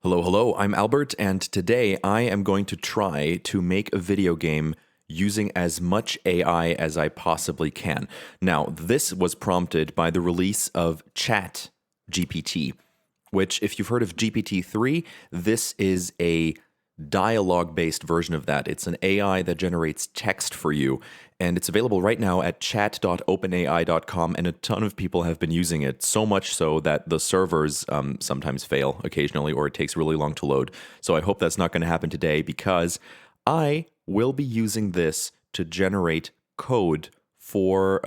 Hello, hello, I'm Albert, and today I am going to try to make a video game using as much AI as I possibly can. Now, this was prompted by the release of ChatGPT, which, if you've heard of GPT-3, this is a dialogue-based version of that. It's an AI that generates text for you, and it's available right now at chat.openai.com, and a ton of people have been using it, so much so that the servers sometimes fail occasionally, or it takes really long to load. So I hope that's not going to happen today, because I will be using this to generate code for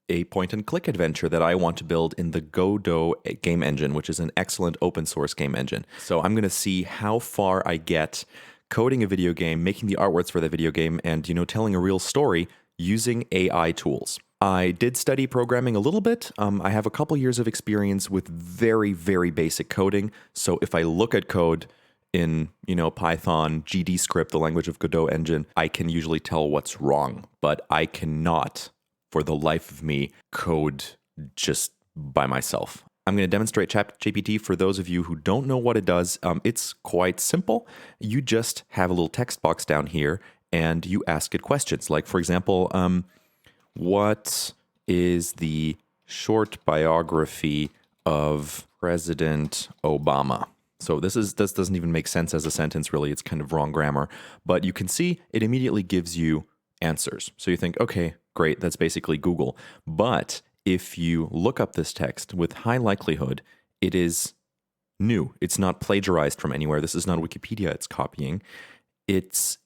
a point-and-click adventure that I want to build in the Godot game engine, which is an excellent open-source game engine. So I'm going to see how far I get coding a video game, making the artworks for the video game, and, telling a real story using AI tools. I did study programming a little bit. I have a couple years of experience with very, very basic coding. So if I look at code in, Python, GD script, the language of Godot engine, I can usually tell what's wrong, but I cannot, for the life of me, code just by myself. I'm going to demonstrate ChatGPT for those of you who don't know what it does. It's quite simple. You just have a little text box down here and you ask it questions. Like, for example, what is the short biography of President Obama? So this doesn't even make sense as a sentence, really. It's kind of wrong grammar. But you can see it immediately gives you answers. So you think, okay, great, that's basically Google. But if you look up this text, with high likelihood, it is new. It's not plagiarized from anywhere. This is not Wikipedia it's copying. It's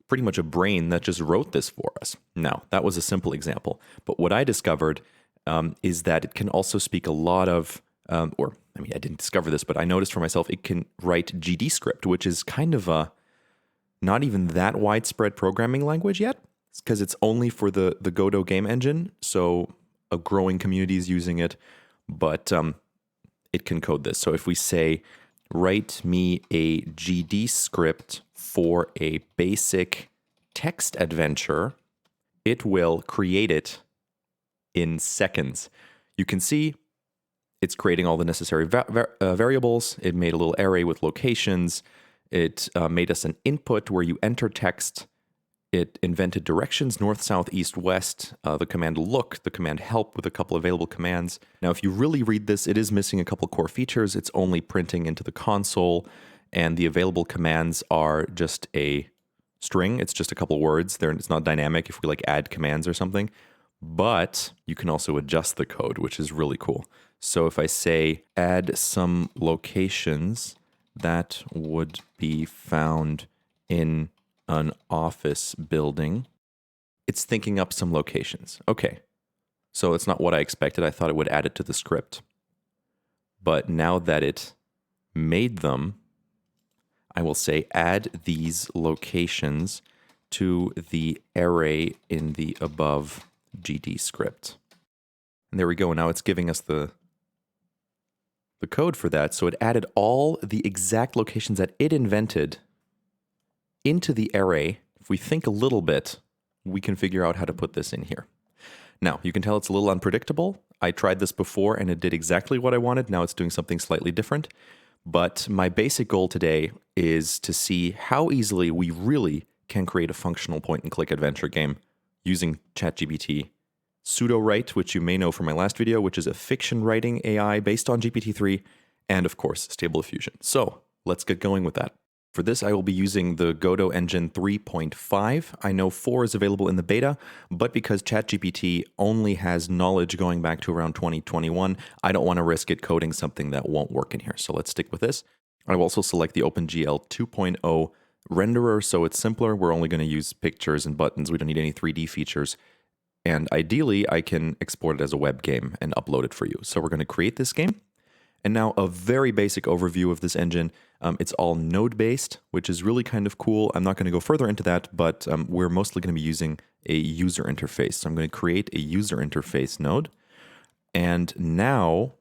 pretty much a brain that just wrote this for us. Now, that was a simple example. But what I discovered is that it can also speak a lot of, I didn't discover this, but I noticed for myself, it can write GD script, which is kind of a not even that widespread programming language yet, because it's only for the Godot game engine, so a growing community is using it, but it can code this. So if we say, write me a GD script for a basic text adventure, it will create it in seconds. You can see it's creating all the necessary variables. It made a little array with locations. It made us an input where you enter text. It invented directions, north, south, east, west, the command look, the command help with a couple available commands. Now, if you really read this, it is missing a couple core features. It's only printing into the console, and the available commands are just a string. It's just a couple words. It's not dynamic if we like add commands or something. But you can also adjust the code, which is really cool. So if I say add some locations that would be found in an office building, it's thinking up some locations. Okay, so it's not what I expected. I thought it would add it to the script. But now that it made them, I will say add these locations to the array in the above GD script. And there we go. Now it's giving us the code for that. So it added all the exact locations that it invented into the array. If we think a little bit, we can figure out how to put this in here. Now, you can tell it's a little unpredictable. I tried this before and it did exactly what I wanted. Now it's doing something slightly different. But my basic goal today is to see how easily we really can create a functional point-and-click adventure game using ChatGPT. Pseudo-Write, which you may know from my last video, which is a fiction writing AI based on GPT-3, and of course, Stable Diffusion. So let's get going with that. For this, I will be using the Godot Engine 3.5. I know 4 is available in the beta, but because ChatGPT only has knowledge going back to around 2021, I don't want to risk it coding something that won't work in here. So let's stick with this. I will also select the OpenGL 2.0 renderer, so it's simpler. We're only going to use pictures and buttons. We don't need any 3D features. And ideally, I can export it as a web game and upload it for you. So we're going to create this game. And now a very basic overview of this engine. It's all node-based, which is really kind of cool. I'm not going to go further into that, but we're mostly going to be using a user interface. So I'm going to create a user interface node. And now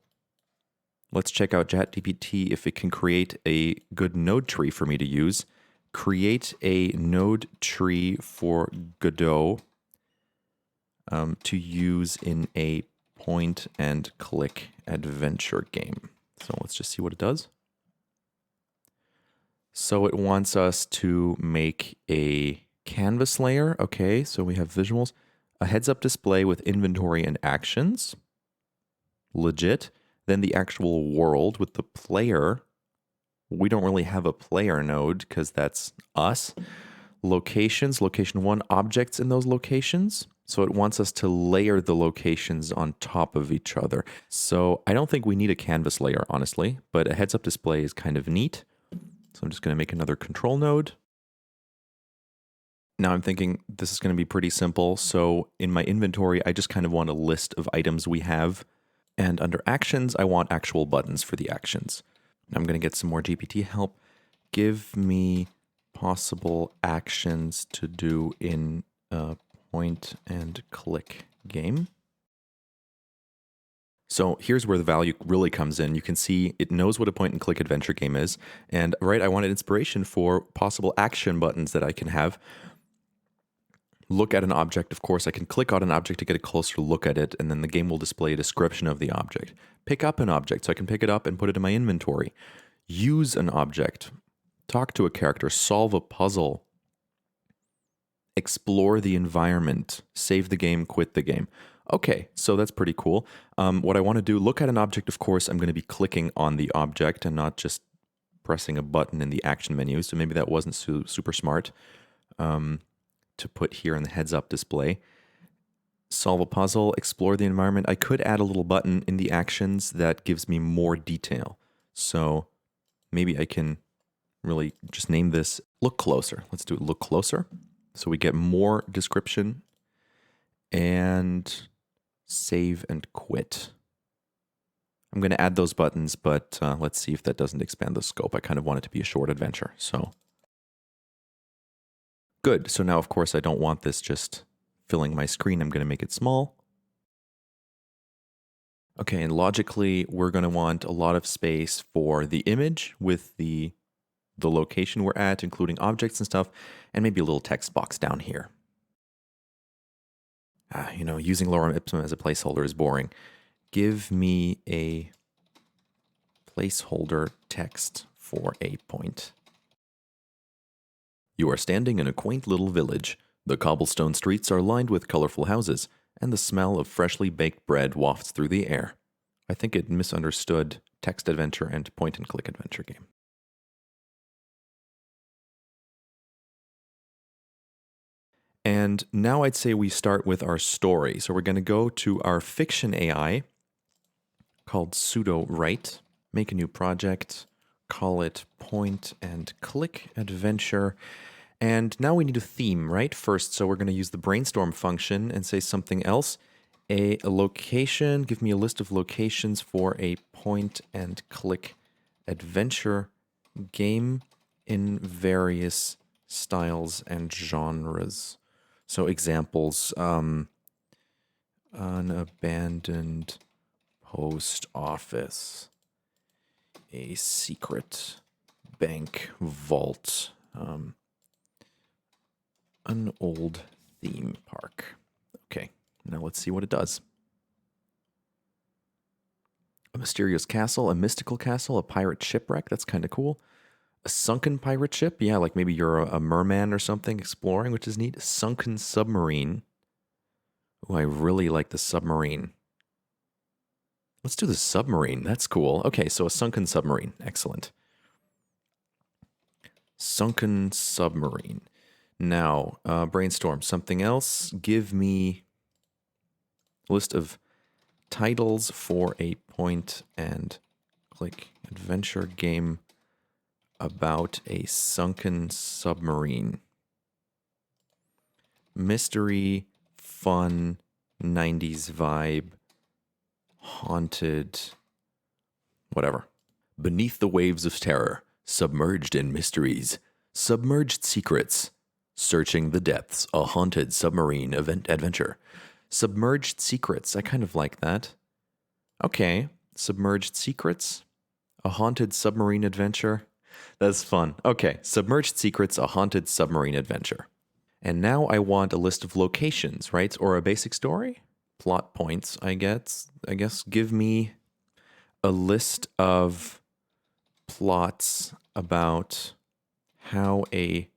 let's check out ChatGPT if it can create a good node tree for me to use. Create a node tree for Godot to use in a point-and-click adventure game. So let's just see what it does. So it wants us to make a canvas layer. Okay, so we have visuals, a heads-up display with inventory and actions. Legit. Then the actual world with the player. We don't really have a player node because that's us. Locations, location 1, objects in those locations. So it wants us to layer the locations on top of each other. So I don't think we need a canvas layer, honestly, but a heads-up display is kind of neat. So I'm just going to make another control node. Now I'm thinking this is going to be pretty simple. So in my inventory, I just kind of want a list of items we have. And under actions, I want actual buttons for the actions. I'm going to get some more GPT help. Give me possible actions to do in a point and click game. So here's where the value really comes in. You can see it knows what a point and click adventure game is. And right, I wanted inspiration for possible action buttons that I can have. Look at an object, of course, I can click on an object to get a closer look at it, and then the game will display a description of the object. Pick up an object, so I can pick it up and put it in my inventory. Use an object, talk to a character, solve a puzzle, explore the environment, save the game, quit the game. Okay, so that's pretty cool. What I want to do, look at an object, of course, I'm going to be clicking on the object and not just pressing a button in the action menu, so maybe that wasn't super smart. To put here in the heads-up display. Solve a puzzle, explore the environment. I could add a little button in the actions that gives me more detail. So maybe I can really just name this look closer. Let's do it look closer. So we get more description and save and quit. I'm going to add those buttons, but let's see if that doesn't expand the scope. I kind of want it to be a short adventure, so. Good, so now of course I don't want this just filling my screen. I'm going to make it small. Okay, and logically we're going to want a lot of space for the image with the location we're at, including objects and stuff, and maybe a little text box down here. Using lorem ipsum as a placeholder is boring. Give me a placeholder text for a point. You are standing in a quaint little village. The cobblestone streets are lined with colorful houses, and the smell of freshly baked bread wafts through the air. I think it misunderstood text adventure and point-and-click adventure game. And now I'd say we start with our story. So we're going to go to our fiction AI called pseudo-write, make a new project, call it point-and-click adventure. And now we need a theme, right? First, so we're going to use the brainstorm function and say something else. A location, give me a list of locations for a point-and-click adventure game in various styles and genres. So examples, an abandoned post office, a secret bank vault, an old theme park. Okay, now let's see what it does. A mysterious castle, a mystical castle, a pirate shipwreck. That's kind of cool. A sunken pirate ship. Yeah, like maybe you're a merman or something exploring, which is neat. A sunken submarine. Oh, I really like the submarine. Let's do the submarine. That's cool. Okay, so a sunken submarine. Excellent. Sunken submarine. Now, brainstorm something else. Give me a list of titles for a point-and-click adventure game about a sunken submarine. Mystery, fun, 90s vibe, haunted, whatever. Beneath the waves of terror, submerged in mysteries, submerged secrets, searching the depths, a haunted submarine adventure. Submerged secrets, I kind of like that. Okay, submerged secrets, a haunted submarine adventure. That's fun. Okay, submerged secrets, a haunted submarine adventure. And now I want a list of locations, right? Or a basic story? Plot points, I guess. Give me a list of plots about How a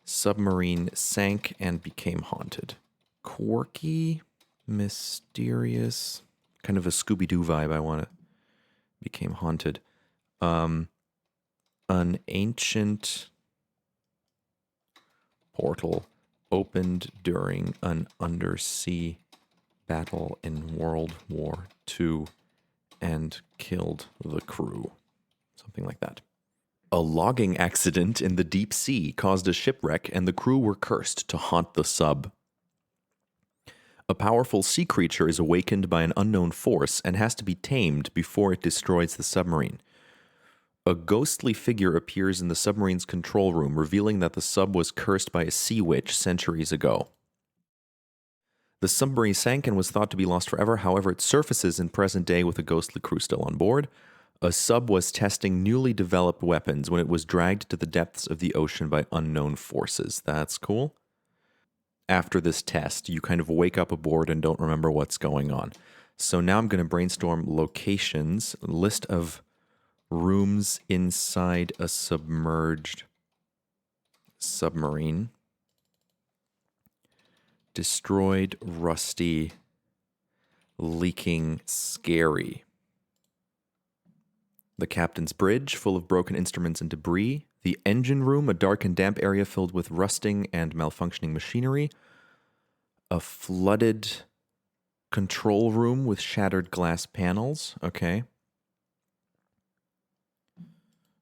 submarine sank and became haunted. Quirky, mysterious, kind of a Scooby-Doo vibe. I want it. Became haunted. An ancient portal opened during an undersea battle in World War II and killed the crew. Something like that. A logging accident in the deep sea caused a shipwreck and the crew were cursed to haunt the sub. A powerful sea creature is awakened by an unknown force and has to be tamed before it destroys the submarine. A ghostly figure appears in the submarine's control room, revealing that the sub was cursed by a sea witch centuries ago. The submarine sank and was thought to be lost forever. However, it surfaces in present day with a ghostly crew still on board. A sub was testing newly developed weapons when it was dragged to the depths of the ocean by unknown forces. That's cool. After this test, you kind of wake up aboard and don't remember what's going on. So now I'm going to brainstorm locations, list of rooms inside a submerged submarine. Destroyed, rusty, leaking, scary. The captain's bridge, full of broken instruments and debris. The engine room, a dark and damp area filled with rusting and malfunctioning machinery. A flooded control room with shattered glass panels. Okay.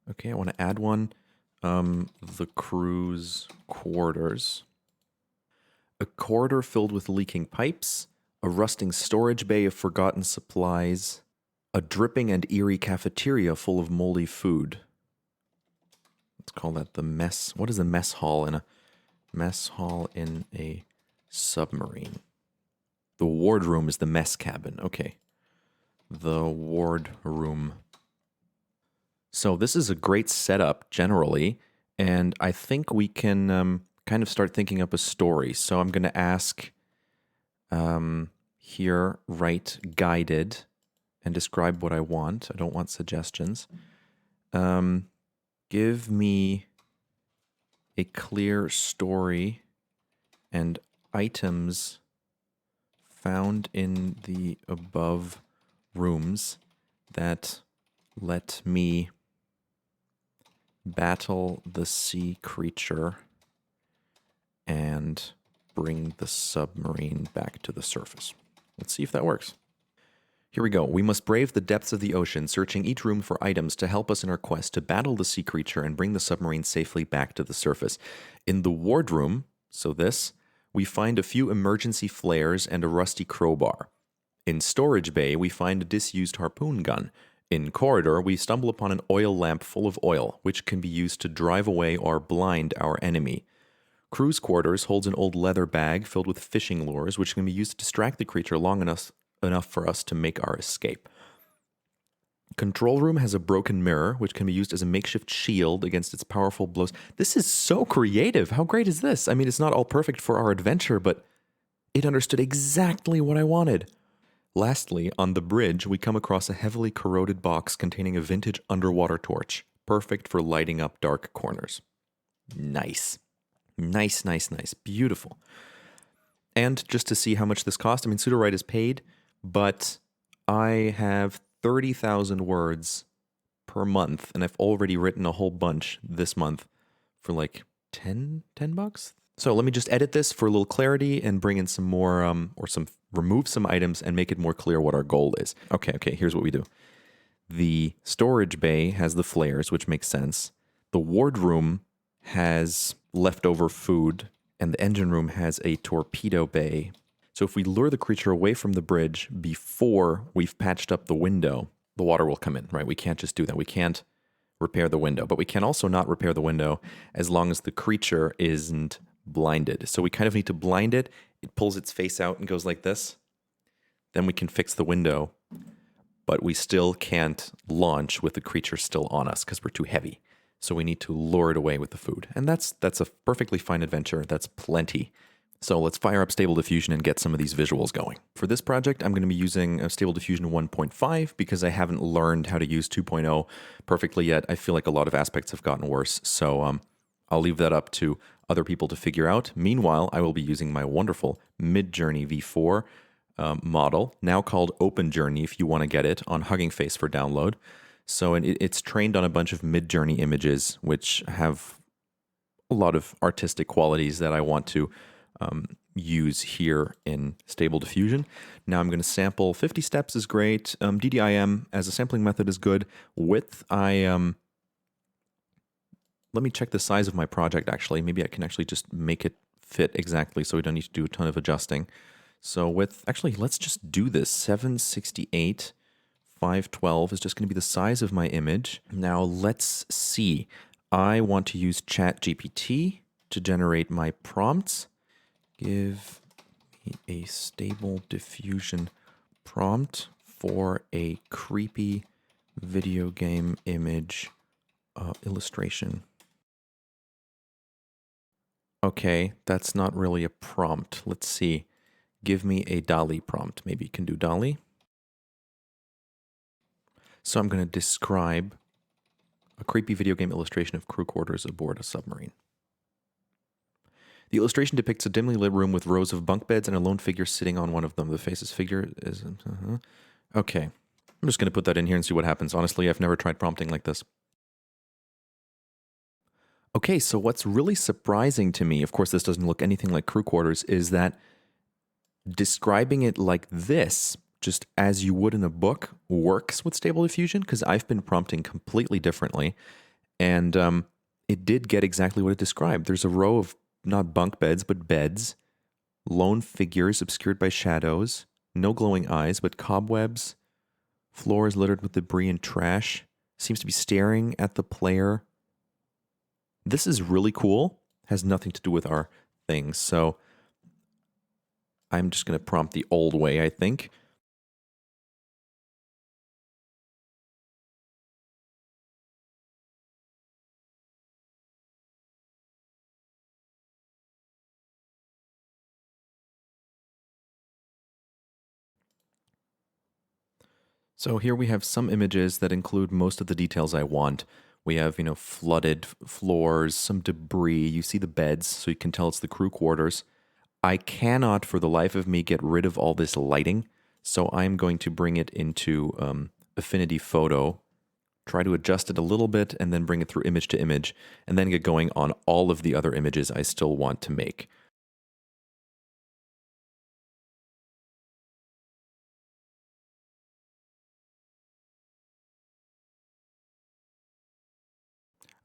Okay, I want to add one. The crew's quarters. A corridor filled with leaking pipes. A rusting storage bay of forgotten supplies. A dripping and eerie cafeteria full of moldy food. Let's call that the mess. What is a mess hall in a submarine? The wardroom is the mess cabin. Okay. The wardroom. So this is a great setup generally, and I think we can kind of start thinking up a story. So I'm going to ask here, write guided and describe what I want. I don't want suggestions. Give me a clear story and items found in the above rooms that let me battle the sea creature and bring the submarine back to the surface. Let's see if that works. Here we go. We must brave the depths of the ocean, searching each room for items to help us in our quest to battle the sea creature and bring the submarine safely back to the surface. In the wardroom, so this, we find a few emergency flares and a rusty crowbar. In storage bay, we find a disused harpoon gun. In corridor, we stumble upon an oil lamp full of oil, which can be used to drive away or blind our enemy. Crew's quarters holds an old leather bag filled with fishing lures, which can be used to distract the creature long enough for us to make our escape. Control room has a broken mirror, which can be used as a makeshift shield against its powerful blows. This is so creative. How great is this? I mean, it's not all perfect for our adventure, but it understood exactly what I wanted. Lastly, on the bridge, we come across a heavily corroded box containing a vintage underwater torch, perfect for lighting up dark corners. Nice. Nice, nice, nice. Beautiful. And just to see how much this cost, I mean, Sudowrite is paid, but I have 30,000 words per month, and I've already written a whole bunch this month for like 10 bucks. So let me just edit this for a little clarity and bring in some more, remove some items and make it more clear what our goal is. Okay, here's what we do. The storage bay has the flares, which makes sense. The wardroom has leftover food, and the engine room has a torpedo bay. So if we lure the creature away from the bridge before we've patched up the window, the water will come in, right? We can't just do that. We can't repair the window, but we can also not repair the window as long as the creature isn't blinded. So we kind of need to blind it. It pulls its face out and goes like this. Then we can fix the window, but we still can't launch with the creature still on us because we're too heavy. So we need to lure it away with the food. And that's a perfectly fine adventure. That's plenty. So let's fire up Stable Diffusion and get some of these visuals going. For this project, I'm going to be using Stable Diffusion 1.5 because I haven't learned how to use 2.0 perfectly yet. I feel like a lot of aspects have gotten worse. So I'll leave that up to other people to figure out. Meanwhile, I will be using my wonderful Midjourney V4 model, now called OpenJourney if you want to get it, on Hugging Face for download. So it's trained on a bunch of Midjourney images, which have a lot of artistic qualities that I want to use here in Stable Diffusion. Now I'm going to sample 50 steps is great. DDIM as a sampling method is good. Width, let me check the size of my project actually. Maybe I can actually just make it fit exactly so we don't need to do a ton of adjusting. So width, actually let's just do this. 768, 512 is just going to be the size of my image. Now let's see. I want to use ChatGPT to generate my prompts. Give me a Stable Diffusion prompt for a creepy video game image illustration. Okay, that's not really a prompt. Let's see. Give me a DALL-E prompt. Maybe you can do DALL-E. So I'm going to describe a creepy video game illustration of crew quarters aboard a submarine. The illustration depicts a dimly lit room with rows of bunk beds and a lone figure sitting on one of them. The face's figure is... Okay. I'm just going to put that in here and see what happens. Honestly, I've never tried prompting like this. Okay, so what's really surprising to me, of course this doesn't look anything like crew quarters, is that describing it like this, just as you would in a book, works with Stable Diffusion, because I've been prompting completely differently, and it did get exactly what it described. There's a row of not bunk beds, but beds, lone figures obscured by shadows, no glowing eyes, but cobwebs, floors littered with debris and trash, seems to be staring at the player. This is really cool, has nothing to do with our things, so I'm just going to prompt the old way, I think. So here we have some images that include most of the details I want. We have, flooded floors, some debris. You see the beds, so you can tell it's the crew quarters. I cannot, for the life of me, get rid of all this lighting, so I'm going to bring it into Affinity Photo, try to adjust it a little bit, and then bring it through image to image, and then get going on all of the other images I still want to make.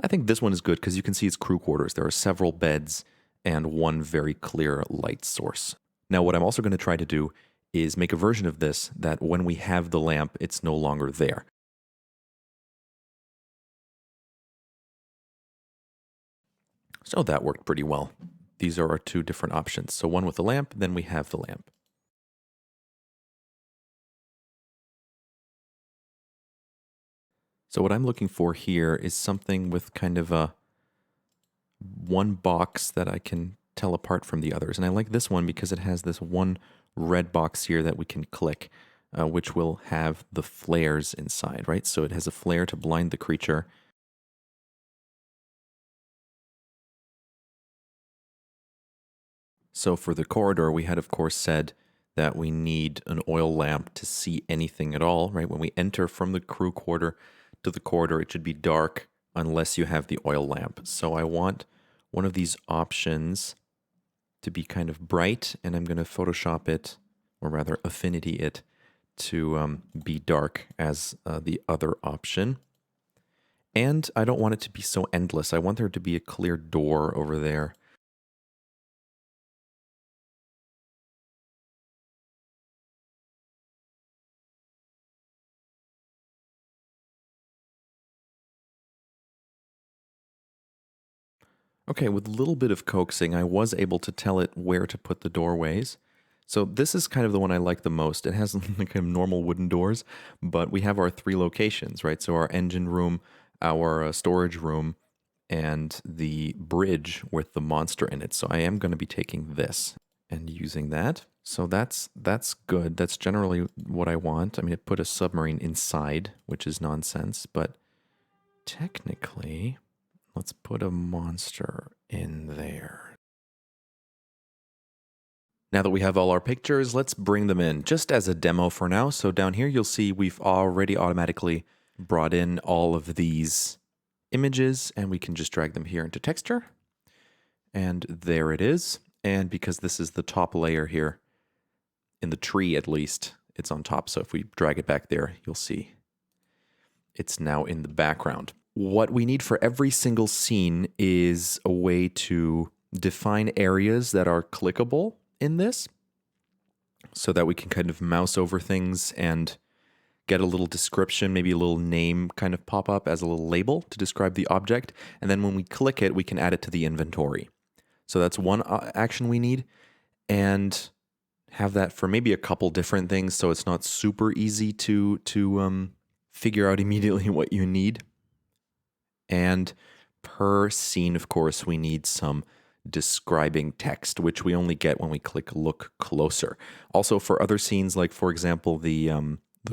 I think this one is good because you can see it's crew quarters. There are several beds and one very clear light source. Now, what I'm also going to try to do is make a version of this that when we have the lamp, it's no longer there. So that worked pretty well. These are our two different options. So one with the lamp, then we have the lamp. So what I'm looking for here is something with kind of a one box that I can tell apart from the others. And I like this one because it has this one red box here that we can click, which will have the flares inside, right? So it has a flare to blind the creature. So for the corridor, we had, of course, said that we need an oil lamp to see anything at all, right? When we enter from the crew quarter to the corridor, it should be dark unless you have the oil lamp. So I want one of these options to be kind of bright, and I'm going to Photoshop it, or rather Affinity it, to be dark as the other option. And I don't want it to be so endless. I want there to be a clear door over there. Okay, with a little bit of coaxing, I was able to tell it where to put the doorways. So this is kind of the one I like the most. It has like kind of normal wooden doors, but we have our three locations, right? So our engine room, our storage room, and the bridge with the monster in it. So I am going to be taking this and using that. So that's good. That's generally what I want. I mean, it put a submarine inside, which is nonsense, but technically... Let's put a monster in there. Now that we have all our pictures, let's bring them in just as a demo for now. So down here, you'll see we've already automatically brought in all of these images, and we can just drag them here into texture. And there it is. And because this is the top layer here, in the tree at least, it's on top. So if we drag it back there, you'll see it's now in the background. What we need for every single scene is a way to define areas that are clickable in this so that we can kind of mouse over things and get a little description, maybe a little name kind of pop up as a little label to describe the object. And then when we click it, we can add it to the inventory. So that's one action we need, and have that for maybe a couple different things so it's not super easy to figure out immediately what you need. And per scene, of course, we need some describing text, which we only get when we click look closer. Also for other scenes, like for example, the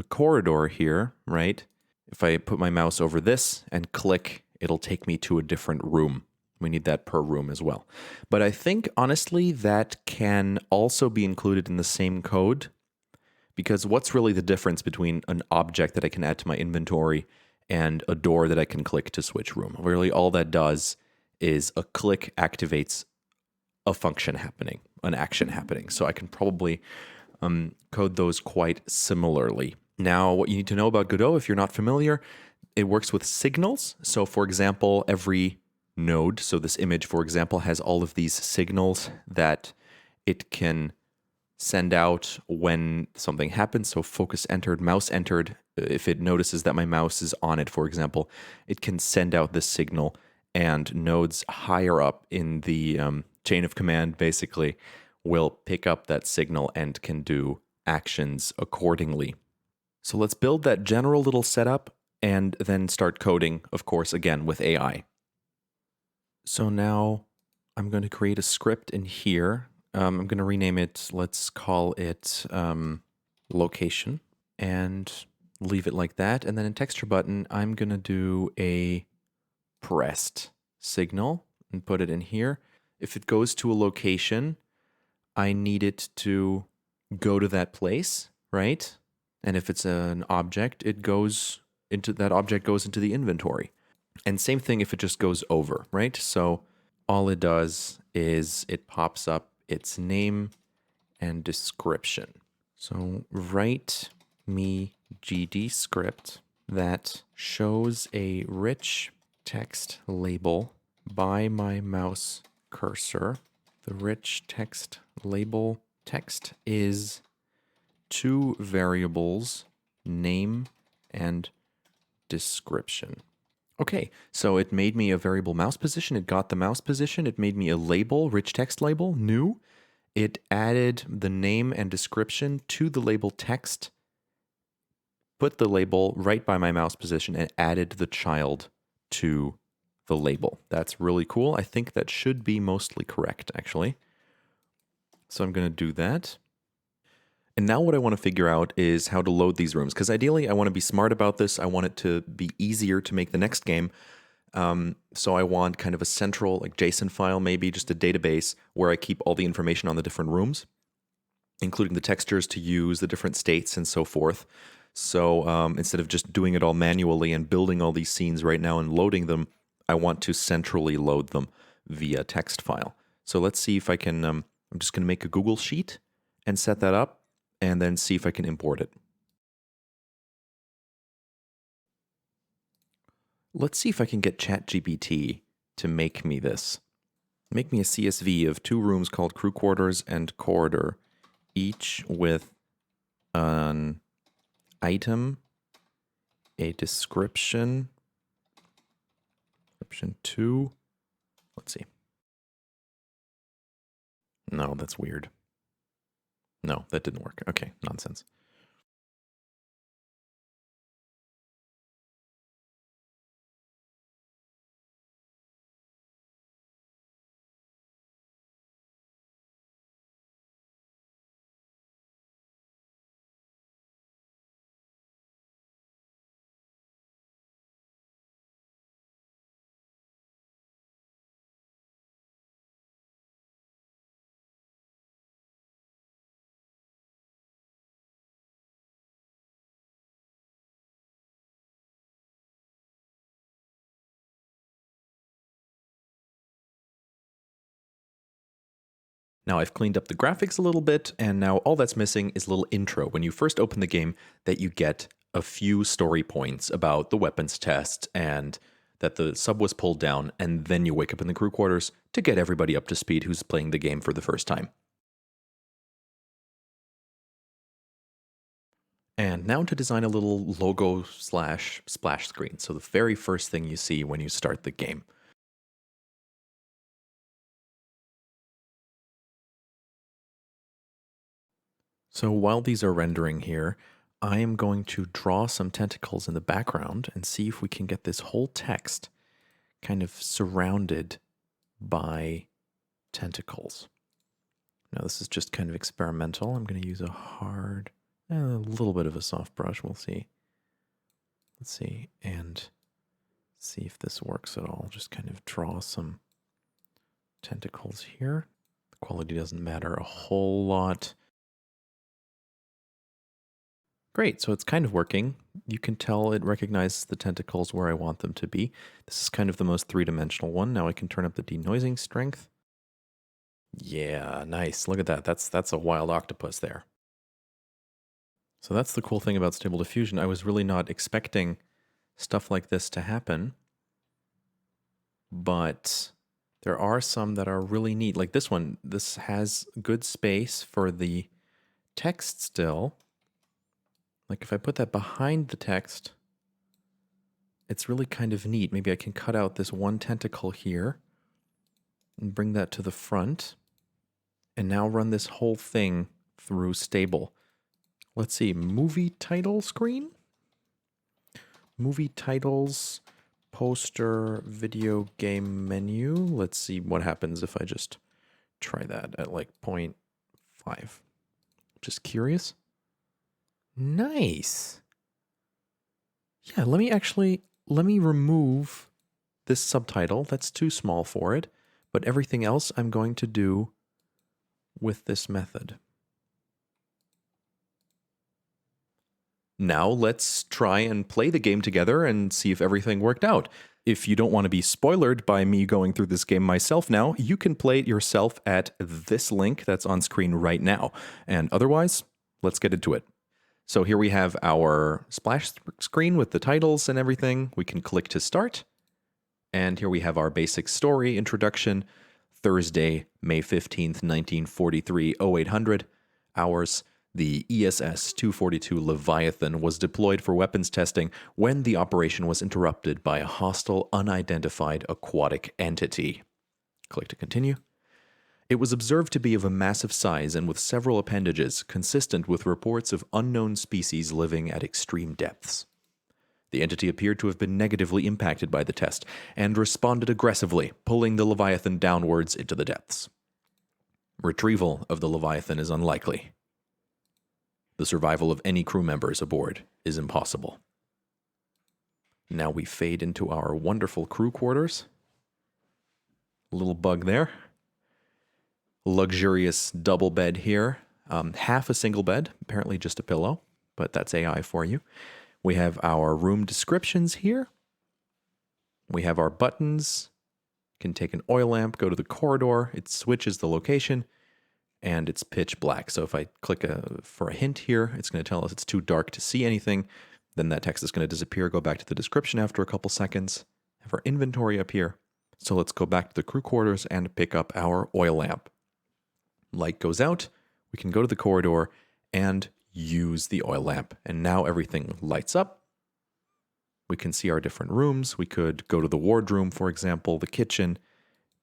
corridor here, right? If I put my mouse over this and click, it'll take me to a different room. We need that per room as well. But I think, honestly, that can also be included in the same code, because what's really the difference between an object that I can add to my inventory and a door that I can click to switch room? Really, all that does is a click activates a function happening, an action happening. So I can probably code those quite similarly. Now, what you need to know about Godot, if you're not familiar, it works with signals. So for example, every node, so this image, for example, has all of these signals that it can send out when something happens. So focus entered, mouse entered. If it notices that my mouse is on it, for example, it can send out this signal, and nodes higher up in the chain of command basically will pick up that signal and can do actions accordingly. So let's build that general little setup and then start coding, of course, again with AI. So now I'm going to create a script in here. I'm going to rename it, let's call it location, and leave it like that. And then in texture button, I'm going to do a pressed signal and put it in here. If it goes to a location, I need it to go to that place, right? And if it's an object, it goes into that object goes into the inventory. And same thing if it just goes over, right? So all it does is it pops up its name and description. So write me GD script that shows a rich text label by my mouse cursor. The rich text label text is two variables, name and description. Okay, so it made me a variable mouse position. It got the mouse position. It made me a label, rich text label, new. It added the name and description to the label text, put the label right by my mouse position, and added the child to the label. That's really cool. I think that should be mostly correct, actually. So I'm going to do that. And now what I want to figure out is how to load these rooms, because ideally I want to be smart about this. I want it to be easier to make the next game. So I want kind of a central like JSON file, maybe just a database where I keep all the information on the different rooms, including the textures to use, the different states and so forth. So instead of just doing it all manually and building all these scenes right now and loading them, I want to centrally load them via text file. So let's see if I can, I'm just going to make a Google Sheet and set that up, and then see if I can import it. Let's see if I can get ChatGPT to make me this. Make me a CSV of two rooms called crew quarters and corridor, each with an item, a description 2. Let's see. No, that's weird. No, that didn't work. Okay, nonsense. Now I've cleaned up the graphics a little bit, and now all that's missing is a little intro. When you first open the game, that you get a few story points about the weapons test and that the sub was pulled down, and then you wake up in the crew quarters to get everybody up to speed who's playing the game for the first time. And now to design a little logo slash splash screen. So the very first thing you see when you start the game. So while these are rendering here, I am going to draw some tentacles in the background and see if we can get this whole text kind of surrounded by tentacles. Now this is just kind of experimental. I'm going to use a little bit of a soft brush. We'll see. Let's see, and see if this works at all. Just kind of draw some tentacles here. The quality doesn't matter a whole lot. Great, so it's kind of working. You can tell it recognizes the tentacles where I want them to be. This is kind of the most three-dimensional one. Now I can turn up the denoising strength. Yeah, nice. Look at that. That's a wild octopus there. So that's the cool thing about Stable Diffusion. I was really not expecting stuff like this to happen, but there are some that are really neat. Like this one, this has good space for the text still. Like if I put that behind the text, it's really kind of neat. Maybe I can cut out this one tentacle here and bring that to the front and now run this whole thing through Stable. Let's see, movie title screen? Movie titles, poster, video game menu. Let's see what happens if I just try that at like 0.5. Just curious. Nice. Yeah, let me remove this subtitle. That's too small for it, but everything else I'm going to do with this method. Now let's try and play the game together and see if everything worked out. If you don't want to be spoilered by me going through this game myself now, you can play it yourself at this link that's on screen right now. And otherwise, let's get into it. So here we have our splash screen with the titles and everything. We can click to start. And here we have our basic story introduction. Thursday, May 15th, 1943, 0800 hours. The ESS 242 Leviathan was deployed for weapons testing when the operation was interrupted by a hostile, unidentified aquatic entity. Click to continue. It was observed to be of a massive size and with several appendages, consistent with reports of unknown species living at extreme depths. The entity appeared to have been negatively impacted by the test and responded aggressively, pulling the Leviathan downwards into the depths. Retrieval of the Leviathan is unlikely. The survival of any crew members aboard is impossible. Now we fade into our wonderful crew quarters. Little bug there. Luxurious double bed here. Half a single bed, apparently just a pillow, but that's AI for you. We have our room descriptions here. We have our buttons. Can take an oil lamp, go to the corridor. It switches the location, and it's pitch black. So if I click for a hint here, it's going to tell us it's too dark to see anything. Then that text is going to disappear, go back to the description after a couple seconds. Have our inventory up here. So let's go back to the crew quarters and pick up our oil lamp. Light goes out, we can go to the corridor and use the oil lamp. And now everything lights up. We can see our different rooms. We could go to the wardroom, for example, the kitchen,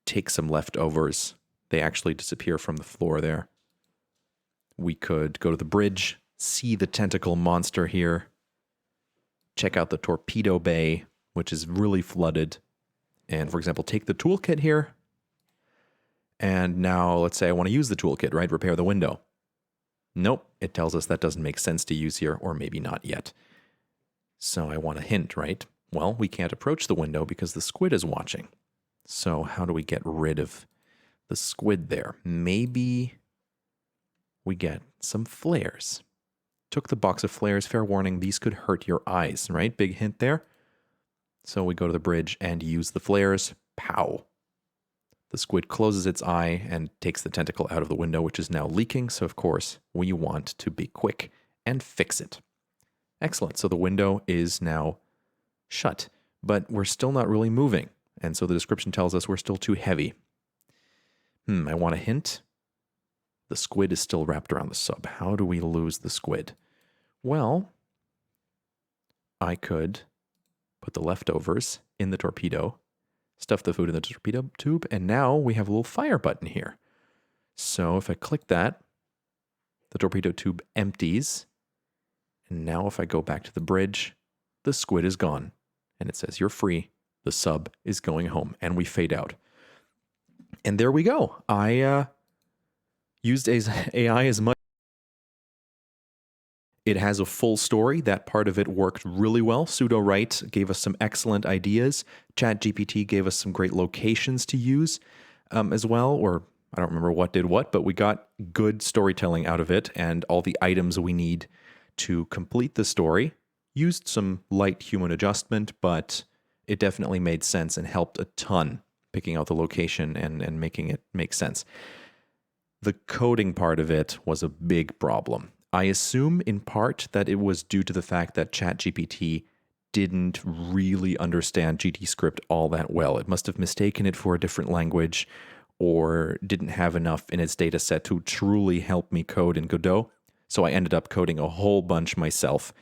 take some leftovers. They actually disappear from the floor there. We could go to the bridge, see the tentacle monster here, check out the torpedo bay, which is really flooded. And for example, take the toolkit here. And now let's say I want to use the toolkit, right? Repair the window. Nope, it tells us that doesn't make sense to use here, or maybe not yet. So I want a hint, right? Well, we can't approach the window because the squid is watching. So how do we get rid of the squid there? Maybe we get some flares. Took the box of flares, fair warning, these could hurt your eyes, right? Big hint there. So we go to the bridge and use the flares. Pow. The squid closes its eye and takes the tentacle out of the window, which is now leaking. So, of course, we want to be quick and fix it. Excellent. So the window is now shut, but we're still not really moving. And so the description tells us we're still too heavy. I want a hint. The squid is still wrapped around the sub. How do we lose the squid? Well, I could put the leftovers in the torpedo, stuff the food in the torpedo tube, and now we have a little fire button here. So if I click that, the torpedo tube empties. And now if I go back to the bridge, the squid is gone. And it says, you're free. The sub is going home. And we fade out. And there we go. I used AI as much. It has a full story. That part of it worked really well. Pseudo-Write gave us some excellent ideas. ChatGPT gave us some great locations to use as well, or I don't remember what did what, but we got good storytelling out of it and all the items we need to complete the story. Used some light human adjustment, but it definitely made sense and helped a ton picking out the location and making it make sense. The coding part of it was a big problem. I assume in part that it was due to the fact that ChatGPT didn't really understand GTScript all that well. It must have mistaken it for a different language or didn't have enough in its data set to truly help me code in Godot. So I ended up coding a whole bunch myself,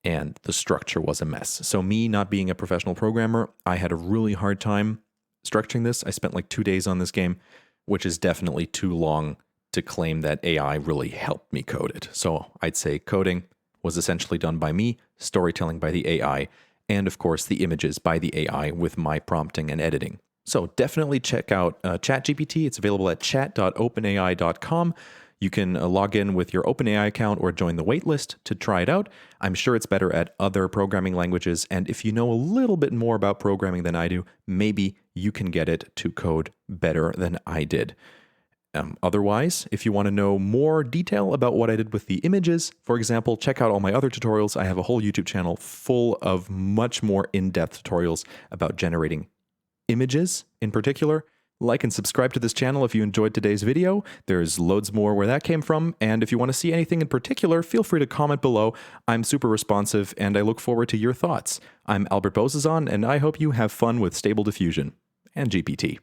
and the structure was a mess. So me not being a professional programmer, I had a really hard time structuring this. I spent like 2 days on this game, which is definitely too long to claim that AI really helped me code it. So I'd say coding was essentially done by me, storytelling by the AI, and of course the images by the AI with my prompting and editing. So definitely check out ChatGPT. It's available at chat.openai.com. You can log in with your OpenAI account or join the waitlist to try it out. I'm sure it's better at other programming languages, and if you know a little bit more about programming than I do, maybe you can get it to code better than I did. Otherwise, if you want to know more detail about what I did with the images, for example, check out all my other tutorials. I have a whole YouTube channel full of much more in-depth tutorials about generating images in particular. Like and subscribe to this channel if you enjoyed today's video. There's loads more where that came from. And if you want to see anything in particular, feel free to comment below. I'm super responsive and I look forward to your thoughts. I'm Albert Bozizon, and I hope you have fun with Stable Diffusion and GPT.